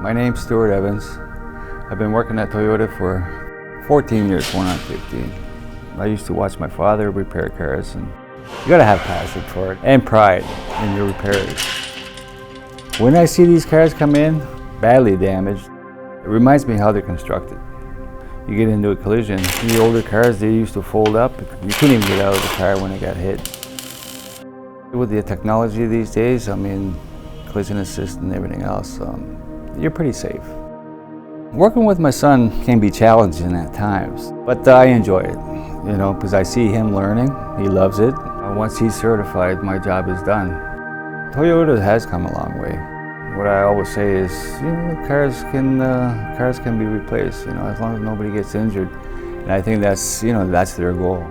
My name's Stuart Evans. I've been working at Toyota for 14 years, going on 15. I used to watch my father repair cars, and you gotta have passion for it and pride in your repairs. When I see these cars come in, badly damaged, it reminds me how they're constructed. You get into a collision, the older cars, they used to fold up. You couldn't even get out of the car when it got hit. With the technology these days, I mean, collision assist and everything else, you're pretty safe. Working with my son can be challenging at times, but I enjoy it, because I see him learning. He loves it. Once he's certified, my job is done. Toyota has come a long way. What I always say is, cars can be replaced, as long as nobody gets injured. And I think that's their goal.